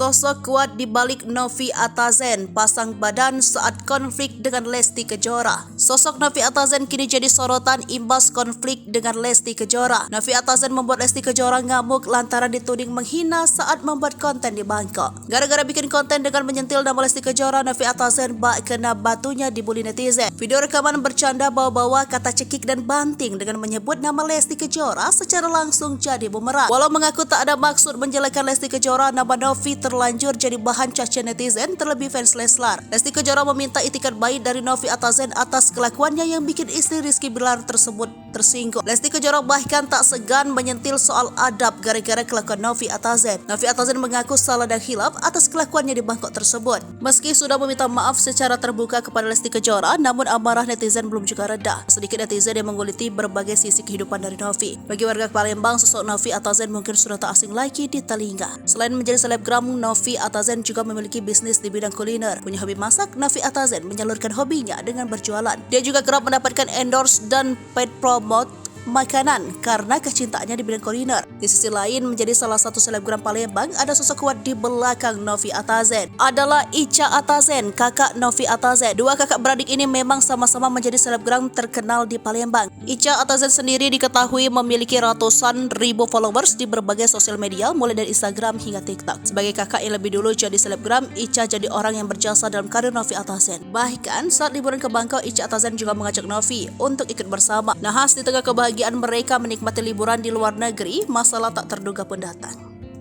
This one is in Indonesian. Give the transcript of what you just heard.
Sosok kuat di balik Novi Atazen pasang badan saat konflik dengan Lesti Kejora. Sosok Novi Atazen kini jadi sorotan imbas konflik dengan Lesti Kejora. Novi Atazen membuat Lesti Kejora ngamuk lantaran dituding menghina saat membuat konten di Bangkok. Gara-gara bikin konten dengan menyentil nama Lesti Kejora, Novi Atazen bak kena batunya dibully netizen. Video rekaman bercanda bawa-bawa kata cekik dan banting dengan menyebut nama Lesti Kejora secara langsung jadi bumerang. Walau mengaku tak ada maksud menjelekan Lesti Kejora, nama Novi terlanjur jadi bahan cacian netizen, terlebih fans Leslar. Lesti Kejora meminta itikat baik dari Novi Atazen atas kelakuannya yang bikin istri Rizky Bilar tersebut tersinggung. Lesti Kejora bahkan tak segan menyentil soal adab gara-gara kelakuan Novi Atazen. Novi Atazen mengaku salah dan hilaf atas kelakuannya di Bangkok tersebut. Meski sudah meminta maaf secara terbuka kepada Lesti Kejora, namun amarah netizen belum juga reda. Sedikit netizen yang mengguliti berbagai sisi kehidupan dari Novi. Bagi warga Palembang, sosok Novi Atazen mungkin sudah tak asing lagi di telinga. Selain menjadi selebgram, Novi Atazen juga memiliki bisnis di bidang kuliner. Punya hobi masak, Novi Atazen menyalurkan hobinya dengan berjualan. Dia juga kerap mendapatkan endorse dan paid promote makanan karena kecintaannya di bidang kuliner. Di sisi lain, menjadi salah satu selebgram Palembang, ada sosok kuat di belakang Novi Atazen. Adalah Icha Atazen, kakak Novi Atazen. Dua kakak beradik ini memang sama-sama menjadi selebgram terkenal di Palembang. Icha Atazen sendiri diketahui memiliki ratusan ribu followers di berbagai sosial media, mulai dari Instagram hingga TikTok. Sebagai kakak yang lebih dulu jadi selebgram, Icha jadi orang yang berjasa dalam karir Novi Atazen. Bahkan saat liburan ke Bangkok, Icha Atazen juga mengajak Novi untuk ikut bersama. Nahas di tengah kebahagiaan mereka menikmati liburan di luar negeri, masalah tak terduga pun datang.